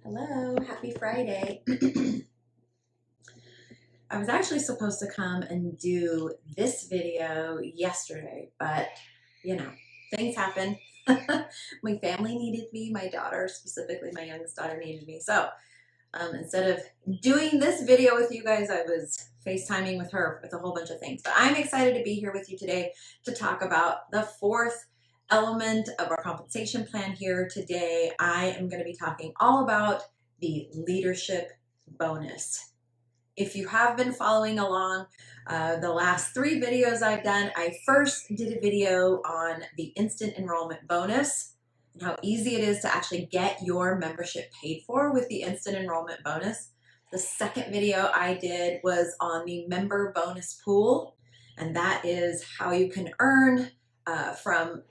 Hello, happy Friday. I was actually supposed to come and do this video yesterday, but you know, things happen. My family needed me, my daughter, specifically my youngest daughter, needed me. So instead of doing this video with you guys, I was FaceTiming with her with a whole bunch of things. But I'm excited to be here with you today to talk about the fourth element of our compensation plan here today. I am going to be talking all about the leadership bonus. If you have been following along the last 3 videos I've done, I first did a video on the instant enrollment bonus and how easy it is to actually get your membership paid for with the instant enrollment bonus. The second video I did was on the member bonus pool, and that is how you can earn from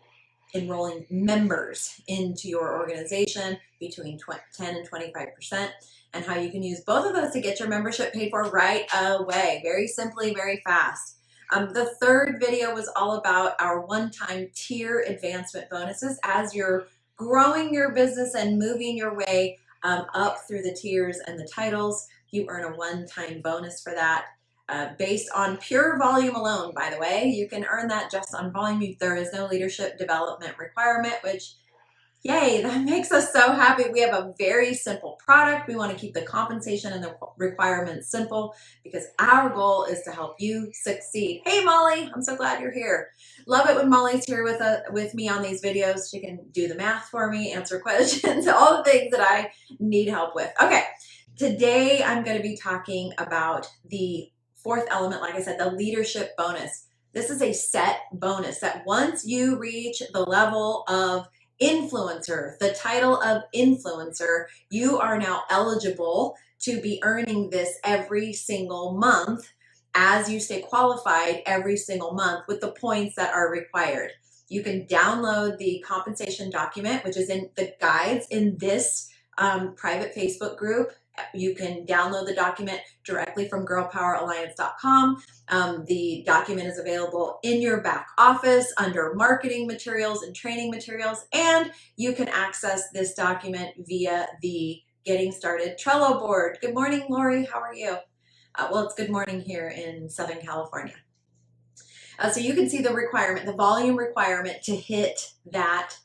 enrolling members into your organization between 10 and 25%, and how you can use both of those to get your membership paid for right away, very simply, very fast. The third video was all about our one-time tier advancement bonuses. As you're growing your business and moving your way up through the tiers and the titles, you earn a one-time bonus for that. Based on pure volume alone, by the way. You can earn that just on volume. There is no leadership development requirement, which, yay, that makes us so happy. We have a very simple product. We want to keep the compensation and the requirements simple because our goal is to help you succeed. Hey, Molly, I'm so glad you're here. Love it when Molly's here with me on these videos. She can do the math for me, answer questions, all the things that I need help with. Okay, today I'm going to be talking about the fourth element, like I said, the leadership bonus. This is a set bonus that once you reach the level of influencer, the title of influencer, you are now eligible to be earning this every single month as you stay qualified every single month with the points that are required. You can download the compensation document, which is in the guides in this private Facebook group. You can download the document directly from girlpoweralliance.com. The document is available in your back office under marketing materials and training materials, and you can access this document via the Getting Started Trello board. Good morning, Lori. How are you? Well, it's good morning here in Southern California. So you can see the requirement, the volume requirement to hit that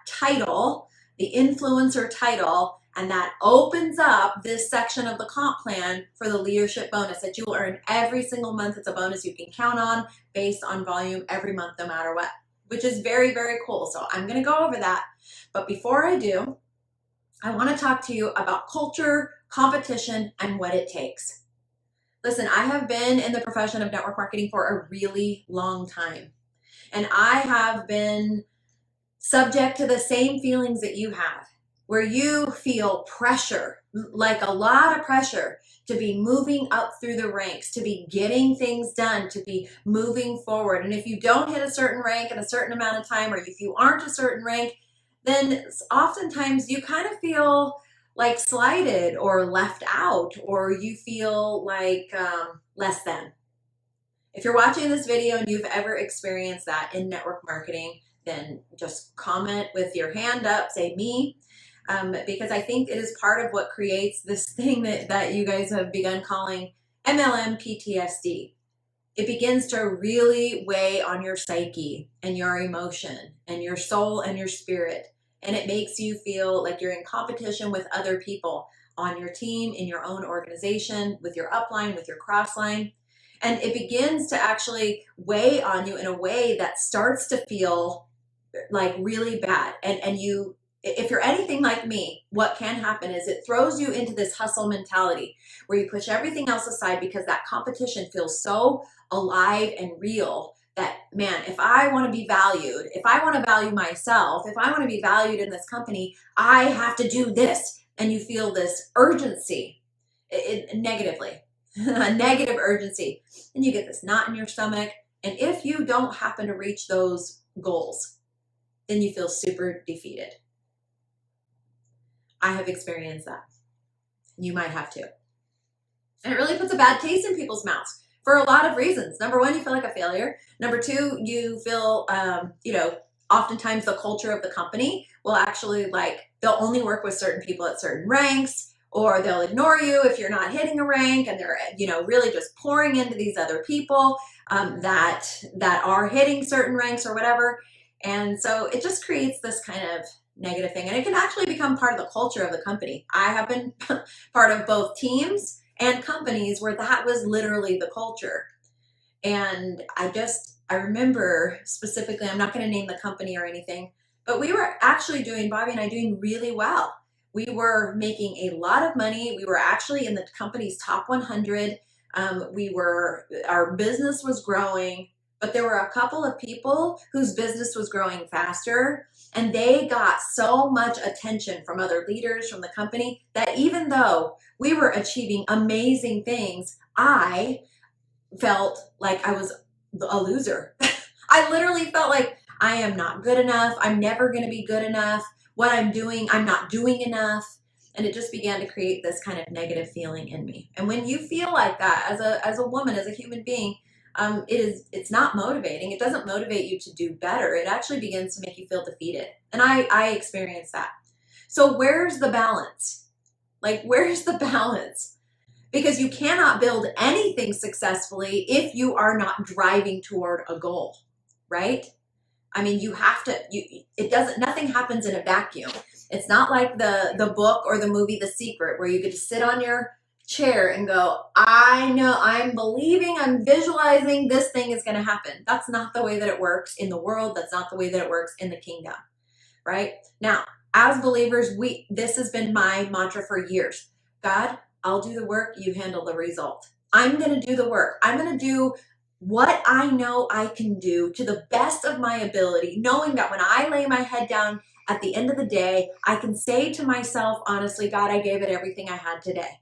title, the influencer title. And that opens up this section of the comp plan for the leadership bonus that you will earn every single month. It's a bonus you can count on based on volume every month, no matter what, which is very, very cool. So I'm going to go over that. But before I do, I want to talk to you about culture, competition, and what it takes. Listen, I have been in the profession of network marketing for a really long time, and I have been subject to the same feelings that you have, where you feel pressure, like a lot of pressure to be moving up through the ranks, to be getting things done, to be moving forward. And if you don't hit a certain rank in a certain amount of time, or if you aren't a certain rank, then oftentimes you kind of feel like slighted or left out, or you feel like less than. If you're watching this video and you've ever experienced that in network marketing, then just comment with your hand up, say me. Because I think it is part of what creates this thing that you guys have begun calling MLM PTSD. It begins to really weigh on your psyche and your emotion and your soul and your spirit. And it makes you feel like you're in competition with other people on your team, in your own organization, with your upline, with your crossline. And it begins to actually weigh on you in a way that starts to feel like really bad. And you, if you're anything like me, what can happen is it throws you into this hustle mentality where you push everything else aside because that competition feels so alive and real that, man, if I want to be valued, if I want to value myself, if I want to be valued in this company, I have to do this. And you feel this urgency, negatively, a negative urgency. And you get this knot in your stomach. And if you don't happen to reach those goals, then you feel super defeated. I have experienced that. You might have too. And it really puts a bad taste in people's mouths for a lot of reasons. Number one, you feel like a failure. Number two, you feel, oftentimes the culture of the company will actually they'll only work with certain people at certain ranks, or they'll ignore you if you're not hitting a rank, and they're, really just pouring into these other people that are hitting certain ranks or whatever. And so it just creates this kind of negative thing, and it can actually become part of the culture of the company. I have been part of both teams and companies where that was literally the culture. And I remember specifically, I'm not going to name the company or anything, but we were actually Bobby and I doing really well. We were making a lot of money. We were actually in the company's top 100. Our business was growing, but there were a couple of people whose business was growing faster, and they got so much attention from other leaders from the company that even though we were achieving amazing things, I felt like I was a loser. I literally felt like I am not good enough. I'm never going to be good enough. What I'm doing, I'm not doing enough. And it just began to create this kind of negative feeling in me. And when you feel like that as a woman, as a human being, it's not motivating. It doesn't motivate you to do better. It actually begins to make you feel defeated. And I experienced that. So where's the balance? Where's the balance? Because you cannot build anything successfully if you are not driving toward a goal, right? I mean, you have to, nothing happens in a vacuum. It's not like the book or the movie The Secret, where you get to sit on your chair and go, I know, I'm believing, I'm visualizing this thing is going to happen. That's not the way that it works in the world. That's not the way that it works in the kingdom, right? Now, as believers, this has been my mantra for years. God, I'll do the work, you handle the result. I'm going to do the work. I'm going to do what I know I can do to the best of my ability, knowing that when I lay my head down at the end of the day, I can say to myself, honestly, God, I gave it everything I had today.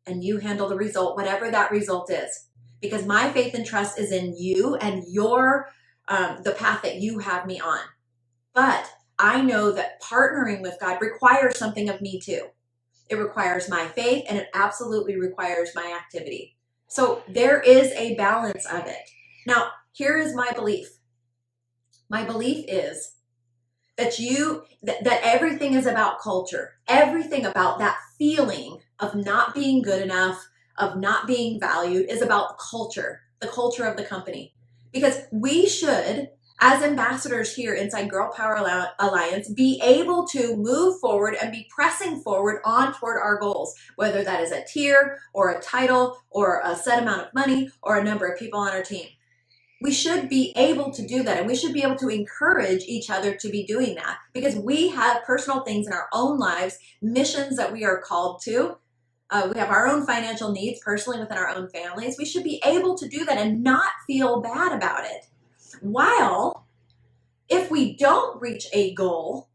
And you handle the result, whatever that result is. Because my faith and trust is in you and the path that you have me on. But I know that partnering with God requires something of me too. It requires my faith, and it absolutely requires my activity. So there is a balance of it. Now, here is my belief. My belief is that that everything is about culture. Everything about that feeling of not being good enough, of not being valued, is about the culture of the company. Because we should, as ambassadors here inside Girl Power Alliance, be able to move forward and be pressing forward on toward our goals, whether that is a tier or a title or a set amount of money or a number of people on our team. We should be able to do that, and we should be able to encourage each other to be doing that, because we have personal things in our own lives, missions that we are called to. We have our own financial needs personally within our own families. We should be able to do that and not feel bad about it. While if we don't reach a goal,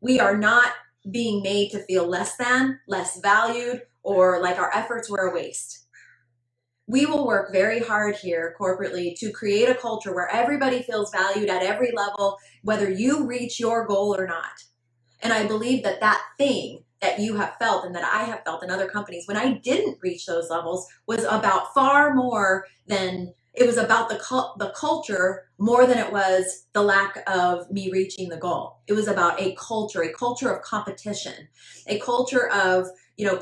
we are not being made to feel less than, less valued, or like our efforts were a waste. We will work very hard here corporately to create a culture where everybody feels valued at every level, whether you reach your goal or not. And I believe that that thing that you have felt and that I have felt in other companies when I didn't reach those levels was about far more than, it was about the culture more than it was the lack of me reaching the goal. It was about a culture of competition, a culture of,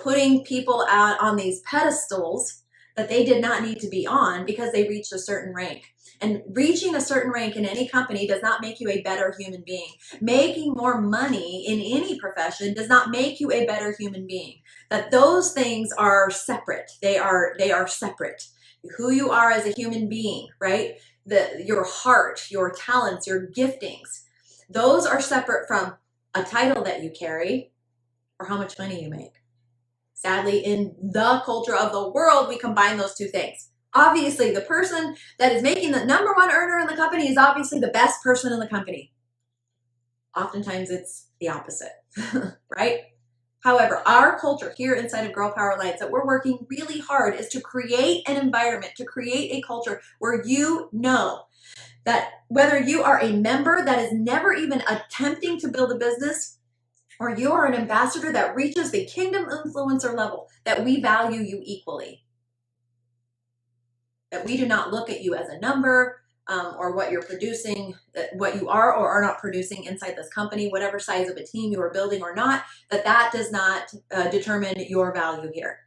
putting people out on these pedestals that they did not need to be on because they reached a certain rank. And reaching a certain rank in any company does not make you a better human being. Making more money in any profession does not make you a better human being. That those things are separate. They are separate. Who you are as a human being, right? Your heart, your talents, your giftings, those are separate from a title that you carry or how much money you make. Sadly, in the culture of the world, we combine those two things. Obviously, the person that is making the number one earner in the company is obviously the best person in the company. Oftentimes, it's the opposite, right? However, our culture here inside of Girl Power Alliance that we're working really hard is to create an environment, to create a culture where you know that whether you are a member that is never even attempting to build a business, or you are an ambassador that reaches the kingdom influencer level, that we value you equally. That we do not look at you as a number, or what you're producing, what you are or are not producing inside this company, whatever size of a team you are building or not, that does not determine your value here.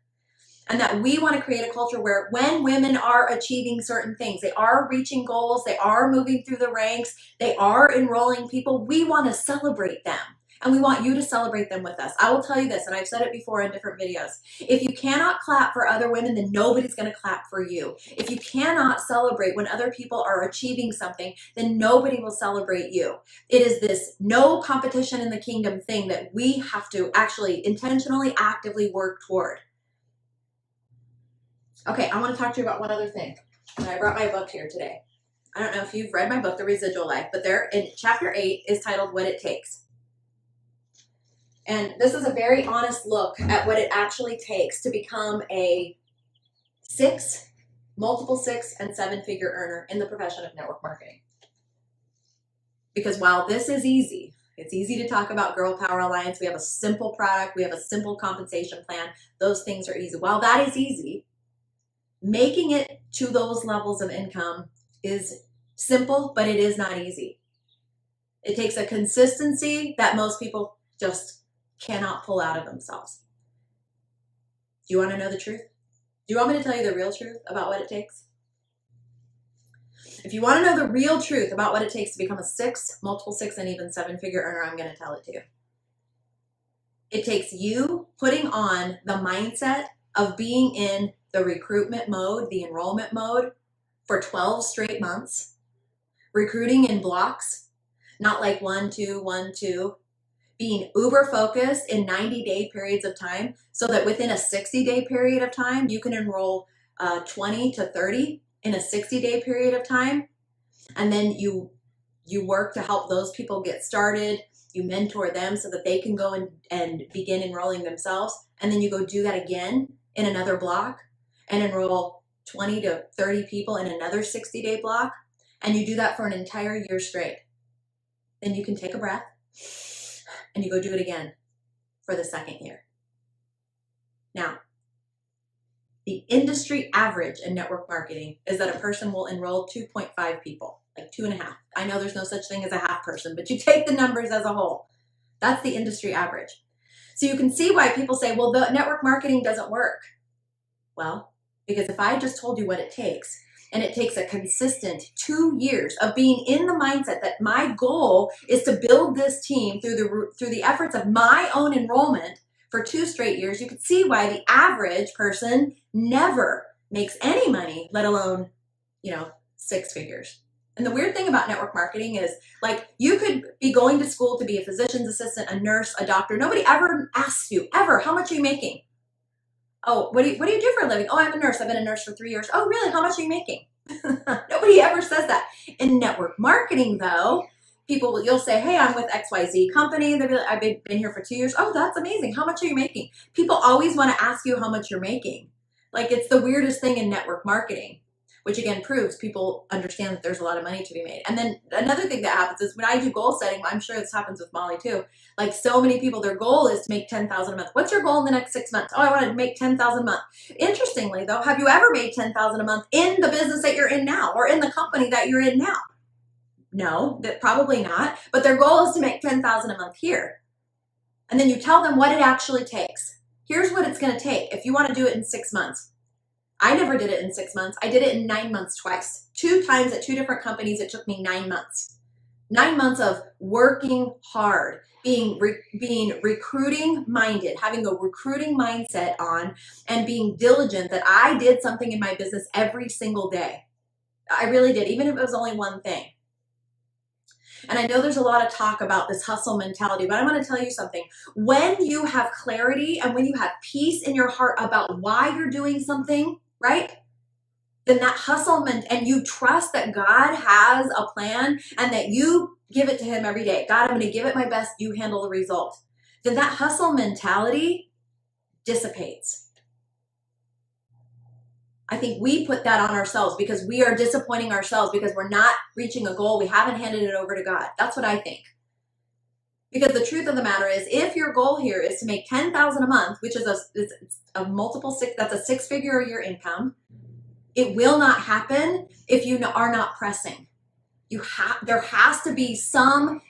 And that we want to create a culture where when women are achieving certain things, they are reaching goals, they are moving through the ranks, they are enrolling people, we want to celebrate them. And we want you to celebrate them with us. I will tell you this, and I've said it before in different videos. If you cannot clap for other women, then nobody's going to clap for you. If you cannot celebrate when other people are achieving something, then nobody will celebrate you. It is this no competition in the kingdom thing that we have to actually intentionally, actively work toward. Okay, I want to talk to you about one other thing. And I brought my book here today. I don't know if you've read my book, The Residual Life, but there in chapter 8 is titled What It Takes. And this is a very honest look at what it actually takes to become a multiple six and seven-figure earner in the profession of network marketing. Because while this is easy, it's easy to talk about Girl Power Alliance. We have a simple product. We have a simple compensation plan. Those things are easy. While that is easy, making it to those levels of income is simple, but it is not easy. It takes a consistency that most people just cannot pull out of themselves. Do you want to know the truth? Do you want me to tell you the real truth about what it takes? If you want to know the real truth about what it takes to become a multiple six, and even seven-figure earner, I'm going to tell it to you. It takes you putting on the mindset of being in the recruitment mode, the enrollment mode for 12 straight months, recruiting in blocks, not like 1, 2, 1, 2, being uber focused in 90-day periods of time so that within a 60-day period of time, you can enroll 20 to 30 in a 60-day period of time. And then you work to help those people get started. You mentor them so that they can go and begin enrolling themselves. And then you go do that again in another block and enroll 20 to 30 people in another 60-day block. And you do that for an entire year straight. Then you can take a breath and you go do it again for the second year. Now, the industry average in network marketing is that a person will enroll 2.5 people, like 2.5. I know there's no such thing as a half person, but you take the numbers as a whole. That's the industry average. So you can see why people say, well, the network marketing doesn't work. Well, because if I just told you what it takes, and it takes a consistent 2 years of being in the mindset that my goal is to build this team through the efforts of my own enrollment for 2 straight years, you can see why the average person never makes any money, let alone, 6 figures. And the weird thing about network marketing is, like, you could be going to school to be a physician's assistant, a nurse, a doctor. Nobody ever asks you, ever, how much are you making? Oh, what do you do for a living? Oh, I'm a nurse. I've been a nurse for 3 years. Oh, really? How much are you making? Nobody ever says that. In network marketing, though, you'll say, hey, I'm with XYZ company. They'll be like, I've been here for 2 years. Oh, that's amazing. How much are you making? People always want to ask you how much you're making. Like, it's the weirdest thing in network marketing, which again proves people understand that there's a lot of money to be made. And then another thing that happens is when I do goal setting, I'm sure this happens with Molly too. Like, so many people, their goal is to make $10,000 a month. What's your goal in the next 6 months? Oh, I want to make $10,000 a month. Interestingly though, have you ever made $10,000 a month in the business that you're in now or in the company that you're in now? No, probably not. But their goal is to make $10,000 a month here. And then you tell them what it actually takes. Here's what it's going to take if you want to do it in 6 months. I never did it in 6 months. I did it in 9 months twice. 2 times at 2 different companies, it took me 9 months. 9 months of working hard, being recruiting minded, having a recruiting mindset on, and being diligent that I did something in my business every single day. I really did, even if it was only one thing. And I know there's a lot of talk about this hustle mentality, but I'm going to tell you something. When you have clarity and when you have peace in your heart about why you're doing something, right? Then that hustle and you trust that God has a plan and that you give it to him every day. God, I'm going to give it my best. You handle the result. Then that hustle mentality dissipates. I think we put that on ourselves because we are disappointing ourselves because we're not reaching a goal. We haven't handed it over to God. That's what I think. Because the truth of the matter is, if your goal here is to make $10,000 a month, which is a multiple six, that's a 6-figure a year income, It will not happen if you are not pressing. There has to be some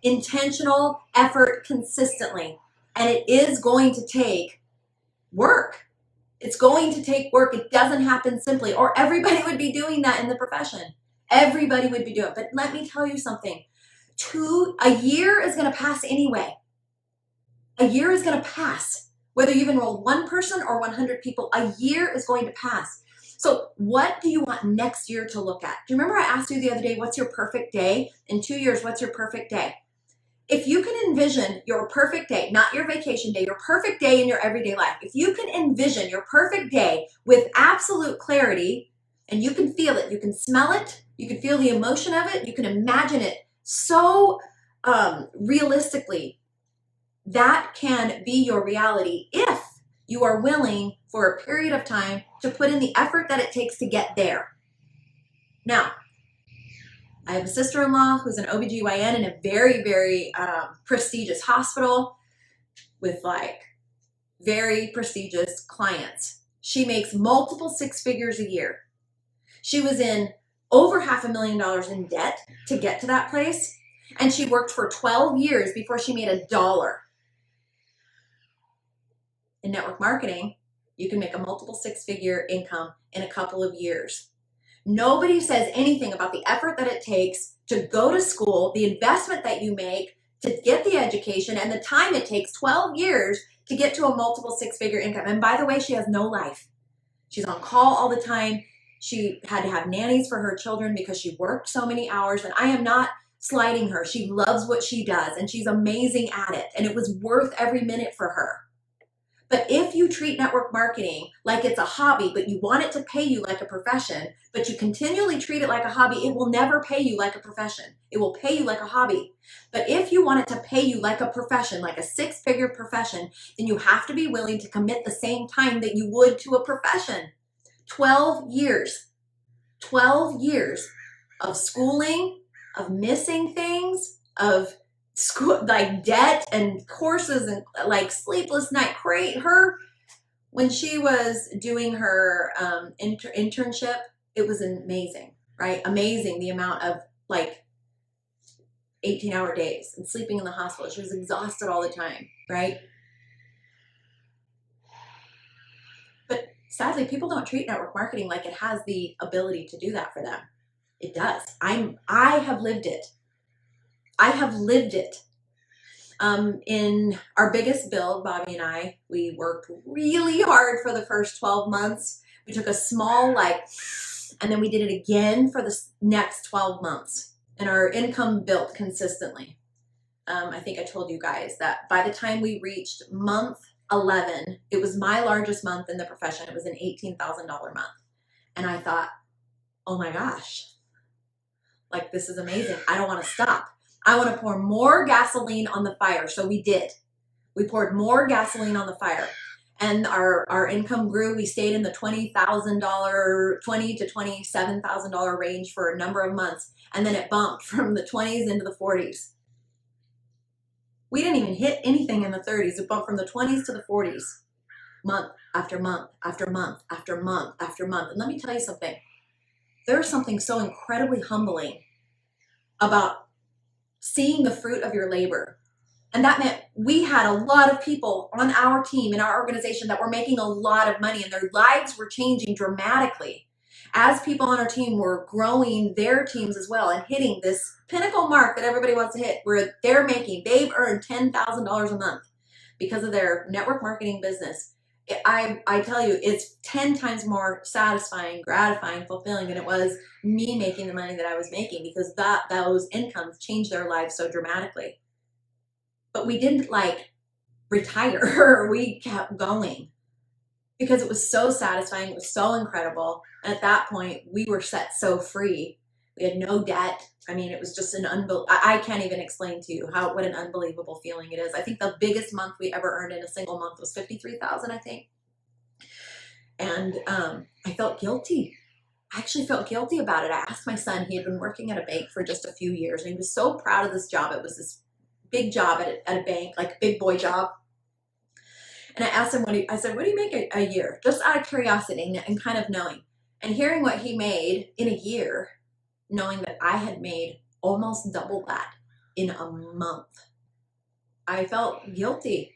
intentional effort consistently, and it is going to take work. It's going to take work. It doesn't happen simply, or everybody would be doing that in the profession. Everybody would be doing it. But let me tell you something. A year is going to pass anyway. A year is going to pass. Whether you've enrolled one person or 100 people, a year is going to pass. So what do you want next year to look at? Do you remember I asked you the other day, what's your perfect day? In 2 years, what's your perfect day? If you can envision your perfect day, not your vacation day, your perfect day in your everyday life, if you can envision your perfect day with absolute clarity, and you can feel it, you can smell it, you can feel the emotion of it, you can imagine it so realistically, that can be your reality if you are willing for a period of time to put in the effort that it takes to get there. Now, I have a sister-in-law who's an OBGYN in a very, very prestigious hospital with like very prestigious clients. She makes multiple six figures a year. She was in over $500,000 in debt to get to that place, and she worked for 12 years before she made $1. In network marketing, you can make a multiple six-figure income in a couple of years. Nobody says anything about the effort that it takes to go to school, the investment that you make to get the education, and the time it takes, 12 years, to get to a multiple six-figure income. And by the way, she has no life. She's on call all the time. She had to have nannies for her children because she worked so many hours. And I am not slighting her. She loves what she does, and she's amazing at it. And it was worth every minute for her. But if you treat network marketing like it's a hobby, but you want it to pay you like a profession, but you continually treat it like a hobby, it will never pay you like a profession. It will pay you like a hobby. But if you want it to pay you like a profession, like a six-figure profession, then you have to be willing to commit the same time that you would to a profession. 12 years. 12 years of schooling, of missing things, of school, like debt and courses and like sleepless night. When she was doing her internship, it was amazing, right? Amazing, the amount of like 18-hour days and sleeping in the hospital. She was exhausted all the time, right? But sadly, people don't treat network marketing like it has the ability to do that for them. It does. I have lived it. I have lived it. In our biggest build, Bobby and I, we worked really hard for the first 12 months. We took a small, and then we did it again for the next 12 months. And our income built consistently. I think I told you guys that by the time we reached month 11, it was my largest month in the profession. It was an $18,000 month. And I thought, oh my gosh, like this is amazing. I don't want to stop. I want to pour more gasoline on the fire. So we did. We poured more gasoline on the fire, and our income grew. We stayed in the $20,000, $20,000 to $27,000 range for a number of months. And then it bumped from the 20s into the 40s. We didn't even hit anything in the 30s. It bumped from the 20s to the 40s, month after month after month after month after month. And let me tell you something. There's something so incredibly humbling about seeing the fruit of your labor. And that meant we had a lot of people on our team, in our organization, that were making a lot of money, and their lives were changing dramatically as people on our team were growing their teams as well and hitting this pinnacle mark that everybody wants to hit, where they've earned $10,000 a month because of their network marketing business. I tell you, it's 10 times more satisfying, gratifying, fulfilling than it was me making the money that I was making, because those incomes changed their lives so dramatically. But we didn't retire. We kept going because it was so satisfying. It was so incredible. And at that point, we were set so free. We had no debt. I mean, it was just I can't even explain to you what an unbelievable feeling it is. I think the biggest month we ever earned in a single month was $53,000, I think. And I felt guilty. I actually felt guilty about it. I asked my son. He had been working at a bank for just a few years, and he was so proud of this job. It was this big job at a bank, like a big boy job. And I asked him, I said, what do you make a year? Just out of curiosity and kind of knowing. And hearing what he made in a year, knowing that I had made almost double that in a month, I felt guilty.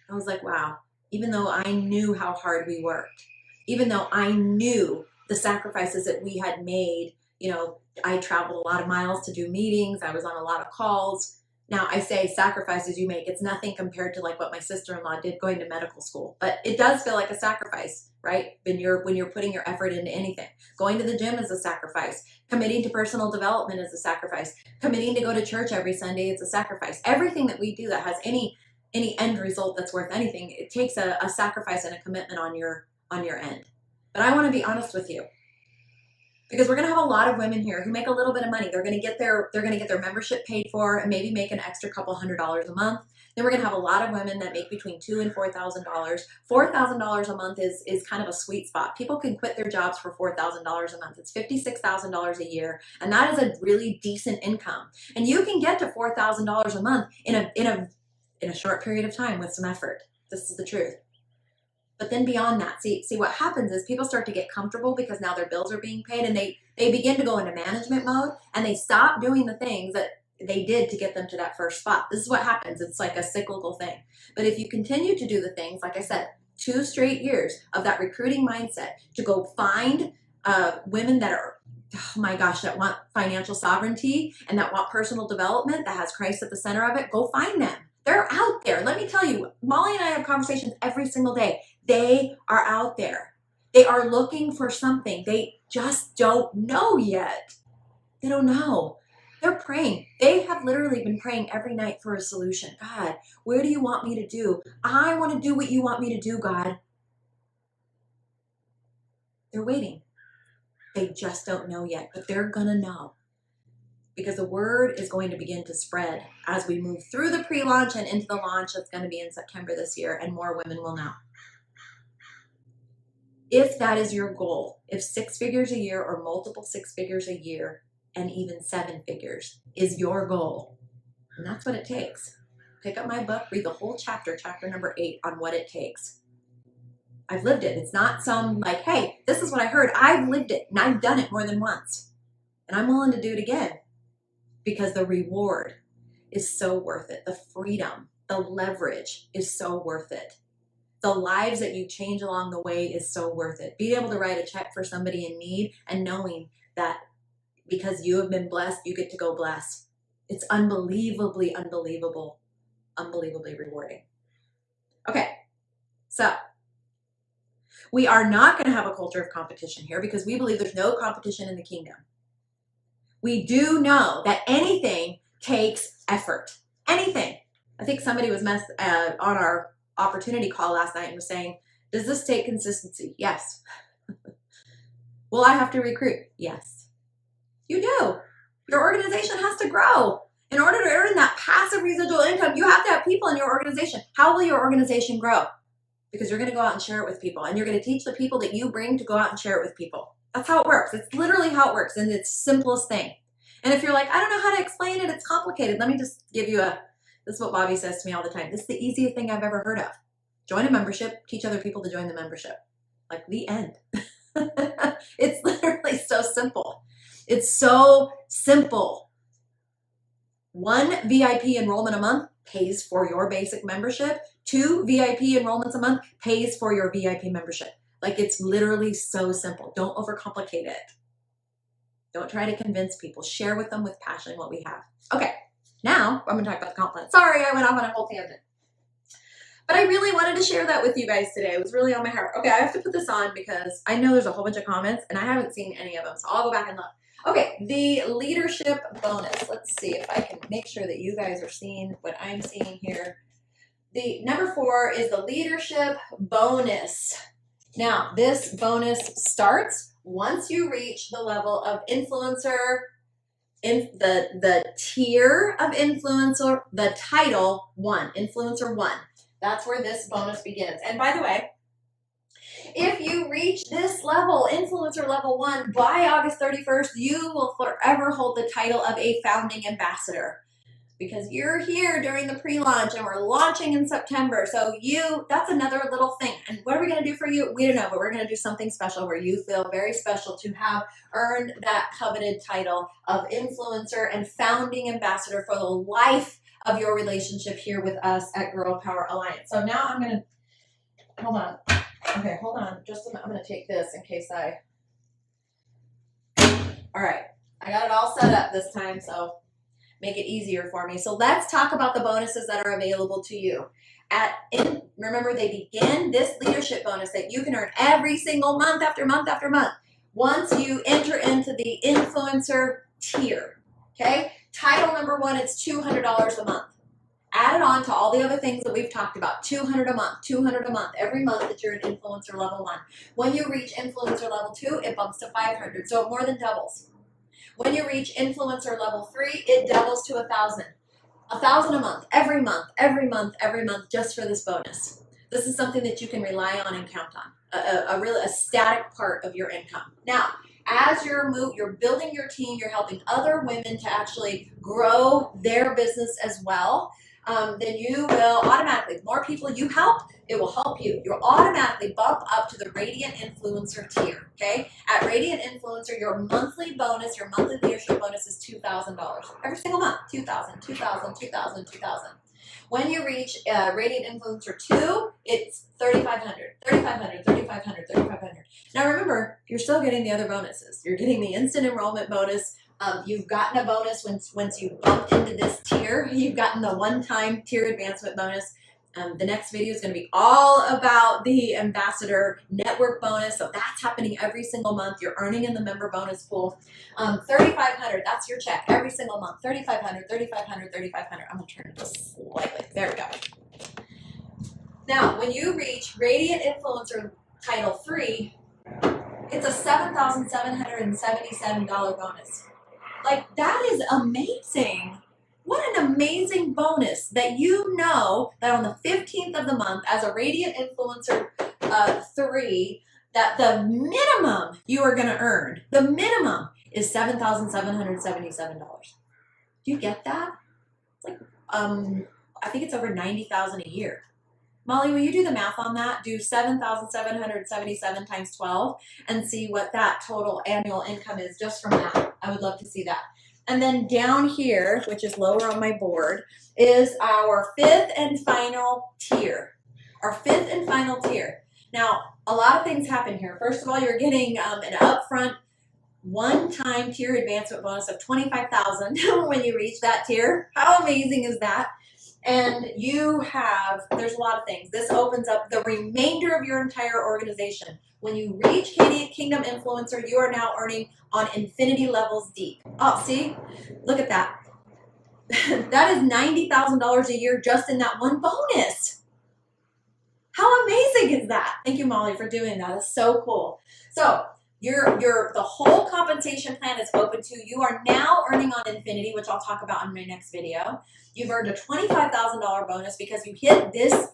I was like, wow, even though I knew how hard we worked, even though I knew the sacrifices that we had made, you know, I traveled a lot of miles to do meetings. I was on a lot of calls. Now I say sacrifices you make, it's nothing compared to like what my sister-in-law did going to medical school, but it does feel like a sacrifice, right? When you're putting your effort into anything. Going to the gym is a sacrifice. Committing to personal development is a sacrifice. Committing to go to church every Sunday is a sacrifice. Everything that we do that has any end result that's worth anything, it takes a sacrifice and a commitment on your end. But I want to be honest with you, because we're going to have a lot of women here who make a little bit of money. They're going to get their membership paid for and maybe make an extra couple $100s a month. Then we're going to have a lot of women that make between $2,000 and $4,000. $4,000 a month is kind of a sweet spot. People can quit their jobs for $4,000 a month. It's $56,000 a year, and that is a really decent income. And you can get to $4,000 a month in a short period of time with some effort. This is the truth. But then beyond that, see what happens is people start to get comfortable because now their bills are being paid, and they begin to go into management mode, and they stop doing the things that they did to get them to that first spot. This is what happens. It's like a cyclical thing. But if you continue to do the things, like I said, 2 straight years of that recruiting mindset to go find women that are, oh my gosh, that want financial sovereignty and that want personal development, that has Christ at the center of it, go find them. They're out there. Let me tell you, Molly and I have conversations every single day. They are out there. They are looking for something. They just don't know yet. They don't know. They're praying. They have literally been praying every night for a solution. God, where do you want me to do? I want to do what you want me to do, God. They're waiting. They just don't know yet, but they're going to know. Because the word is going to begin to spread as we move through the pre-launch and into the launch that's going to be in September this year, and more women will know. If that is your goal, if 6 figures a year or multiple 6 figures a year and even 7 figures is your goal, and that's what it takes. Pick up my book, read the whole chapter number 8 on what it takes. I've lived it. It's not some like, hey, this is what I heard. I've lived it and I've done it more than once. And I'm willing to do it again. Because the reward is so worth it. The freedom, the leverage is so worth it. The lives that you change along the way is so worth it. Being able to write a check for somebody in need and knowing that because you have been blessed, you get to go bless. It's unbelievably rewarding. Okay, so we are not going to have a culture of competition here because we believe there's no competition in the kingdom. We do know that anything takes effort. Anything. I think somebody was on our opportunity call last night and was saying, does this take consistency? Yes. Will I have to recruit? Yes. You do. Your organization has to grow. In order to earn that passive residual income, you have to have people in your organization. How will your organization grow? Because you're going to go out and share it with people, and you're going to teach the people that you bring to go out and share it with people. That's how it works. It's literally how it works, and it's the simplest thing. And if you're like, I don't know how to explain it, it's complicated, let me just give you this is what Bobby says to me all the time. This is the easiest thing I've ever heard of. Join a membership, teach other people to join the membership. Like the end. It's literally so simple. It's so simple. 1 VIP enrollment a month pays for your basic membership. 2 VIP enrollments a month pays for your VIP membership. Like, it's literally so simple. Don't overcomplicate it. Don't try to convince people. Share with them with passion what we have. Okay, now I'm going to talk about the comp plan. Sorry, I went off on a whole tangent. But I really wanted to share that with you guys today. It was really on my heart. Okay, I have to put this on because I know there's a whole bunch of comments and I haven't seen any of them. So I'll go back and look. Okay, the leadership bonus. Let's see if I can make sure that you guys are seeing what I'm seeing here. The number 4 is the leadership bonus. Now, this bonus starts once you reach the level of influencer, in the tier of influencer, the title 1, influencer 1. That's where this bonus begins. And by the way, if you reach this level, influencer level 1, by August 31st, you will forever hold the title of a founding ambassador. because you're here during the pre-launch and we're launching in September. So that's another little thing. And what are we going to do for you? We don't know, but we're going to do something special where you feel very special to have earned that coveted title of influencer and founding ambassador for the life of your relationship here with us at Girl Power Alliance. So now I'm going to, hold on. Okay, hold on. Just a minute. I'm going to take this in case all right. I got it all set up this time, so make it easier for me. So let's talk about the bonuses that are available to you. Remember, they begin this leadership bonus that you can earn every single month after month after month once you enter into the influencer tier. Okay? Title number 1, it's $200 a month. Add it on to all the other things that we've talked about. $200 a month, $200 a month, every month that you're in influencer level 1. When you reach influencer level 2, it bumps to $500, so it more than doubles. When you reach influencer level 3, it doubles to $1,000. $1,000 a month, every month, every month, every month, just for this bonus. This is something that you can rely on and count on, a static part of your income. Now, as you're building your team, you're helping other women to actually grow their business as well. Then you will automatically, the more people you help, it will help you. You'll automatically bump up to the Radiant Influencer tier, okay? At Radiant Influencer, your monthly bonus, your monthly leadership bonus is $2,000. Every single month, $2,000, $2,000, $2,000, $2,000. When you reach Radiant Influencer 2, it's $3,500, $3,500, $3,500, $3,500. Now remember, you're still getting the other bonuses. You're getting the instant enrollment bonus. You've gotten a bonus once you bump into this tier. You've gotten the one-time tier advancement bonus. The next video is going to be all about the ambassador network bonus. So that's happening every single month. You're earning in the member bonus pool. $3,500, that's your check every single month. $3,500, $3,500, $3,500. I'm going to turn this slightly. There we go. Now, when you reach Radiant Influencer Title 3, it's a $7,777 bonus. Like, that is amazing. What an amazing bonus that you know that on the 15th of the month as a Radiant Influencer 3, that the minimum you are going to earn, the minimum is $7,777. Do you get that? It's like, I think it's over $90,000 a year. Molly, will you do the math on that? Do 7,777 times 12 and see what that total annual income is just from that. I would love to see that. And then down here, which is lower on my board, is our 5th and final tier. Our 5th and final tier. Now, a lot of things happen here. First of all, you're getting an upfront one-time tier advancement bonus of $25,000 when you reach that tier. How amazing is that? And there's a lot of things. This opens up the remainder of your entire organization. When you reach Kingdom Influencer, you are now earning on infinity levels deep. Oh, see? Look at that. That is $90,000 a year just in that one bonus. How amazing is that? Thank you, Molly, for doing that. That's so cool. So the whole compensation plan is open to you. You are now earning on infinity, which I'll talk about in my next video. You've earned a $25,000 bonus because you hit this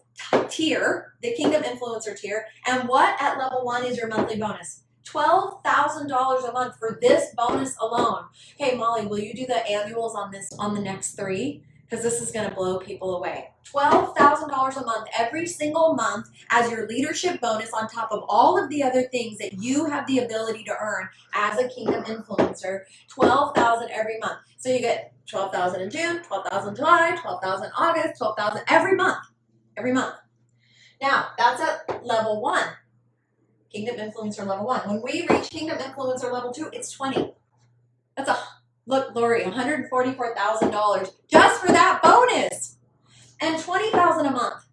tier, the Kingdom Influencer tier. And what at level 1 is your monthly bonus? $12,000 a month for this bonus alone. Hey, Molly, will you do the annuals on the next 3? Because this is going to blow people away. $12,000 a month every single month as your leadership bonus on top of all of the other things that you have the ability to earn as a Kingdom Influencer. $12,000 every month. So you get $12,000 in June, $12,000 in July, $12,000 in August, $12,000 every month. Every month. Now, that's at level 1. Kingdom Influencer level 1. When we reach Kingdom Influencer level 2, it's 20. Look, Lori, $144,000 just for that bonus. And $20,000 a month.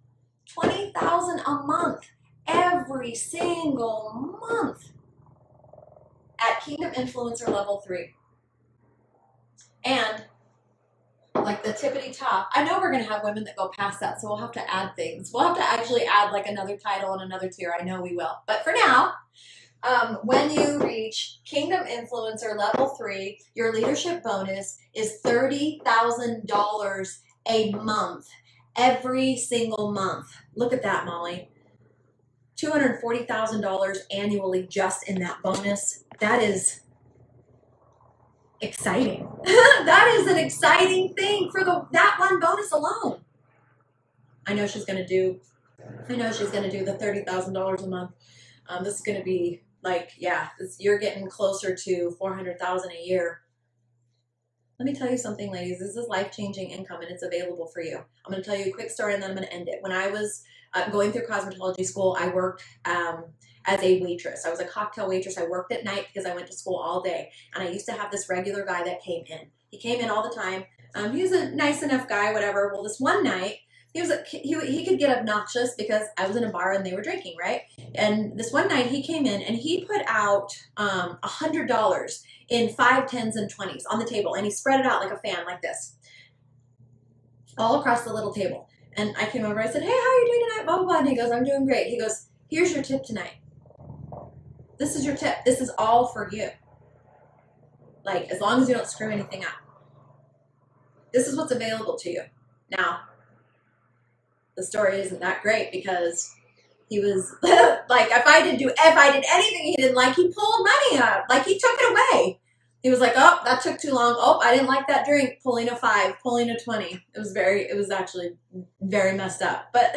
$20,000 a month. Every single month. At Kingdom Influencer level 3. And like the tippity top, I know we're going to have women that go past that, so we'll have to add things. We'll have to actually add like another title and another tier. I know we will. But for now, when you reach Kingdom Influencer level 3, your leadership bonus is $30,000 a month, every single month. Look at that, Molly. $240,000 annually just in that bonus. That is exciting. That is an exciting thing for that one bonus alone. I know she's gonna do the $30,000 a month. This is gonna be like, yeah, you're getting closer to $400,000 a year. Let me tell you something, ladies. This is life-changing income, and it's available for you. I'm going to tell you a quick story, and then I'm going to end it. When I was going through cosmetology school, I worked as a waitress. I was a cocktail waitress. I worked at night because I went to school all day, and I used to have this regular guy that came in. He came in all the time. He was a nice enough guy, whatever. Well, this one night, he could get obnoxious because I was in a bar and they were drinking, right? And this one night he came in and he put out $100 in 5, 10s, and 20s on the table, and he spread it out like a fan, like this, all across the little table. And I came over, I said, hey, how are you doing tonight? Blah, blah, blah. And he goes, I'm doing great. He goes, here's your tip tonight. This is your tip. This is all for you. Like, as long as you don't screw anything up. This is what's available to you. Now, the story isn't that great because he was like, if I did anything he didn't like, he pulled money up. Like, he took it away. He was like, oh, that took too long. Oh, I didn't like that drink. Pulling a 5, pulling a 20. It was actually very messed up. But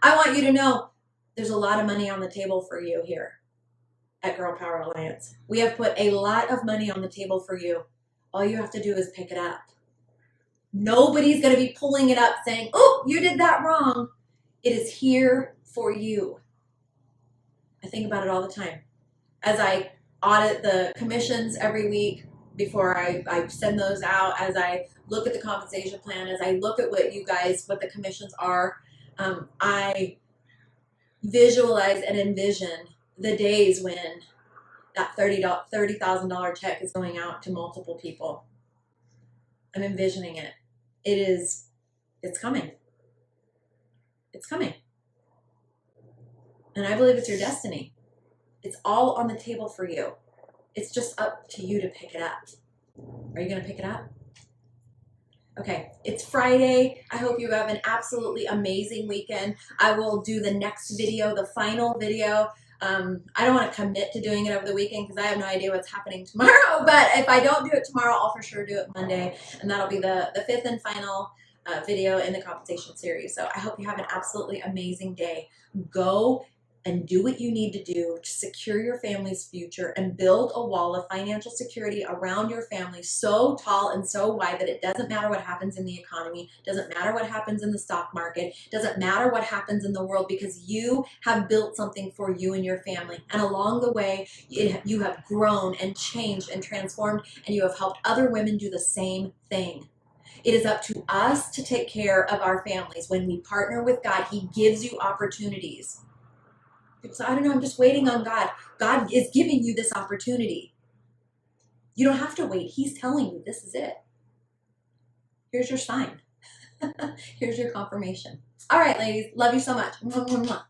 I want you to know there's a lot of money on the table for you here at Girl Power Alliance. We have put a lot of money on the table for you. All you have to do is pick it up. Nobody's going to be pulling it up saying, oh, you did that wrong. It is here for you. I think about it all the time. As I audit the commissions every week before I send those out, as I look at the compensation plan, as I look at what the commissions are, I visualize and envision the days when that $30,000 check is going out to multiple people. I'm envisioning it. It's coming. It's coming. And I believe it's your destiny. It's all on the table for you. It's just up to you to pick it up. Are you going to pick it up? Okay, it's Friday. I hope you have an absolutely amazing weekend. I will do the next video, the final video. I don't want to commit to doing it over the weekend because I have no idea what's happening tomorrow. But if I don't do it tomorrow, I'll for sure do it Monday. And that'll be the 5th and final video in the compensation series. So I hope you have an absolutely amazing day. Go and do what you need to do to secure your family's future and build a wall of financial security around your family so tall and so wide that it doesn't matter what happens in the economy, doesn't matter what happens in the stock market, doesn't matter what happens in the world, because you have built something for you and your family. And along the way, you have grown and changed and transformed, and you have helped other women do the same thing. It is up to us to take care of our families. When we partner with God, He gives you opportunities. So I don't know, I'm just waiting on God. God is giving you this opportunity. You don't have to wait. He's telling you this is it. Here's your sign. Here's your confirmation. All right, ladies. Love you so much. Mwah, mwah, mwah.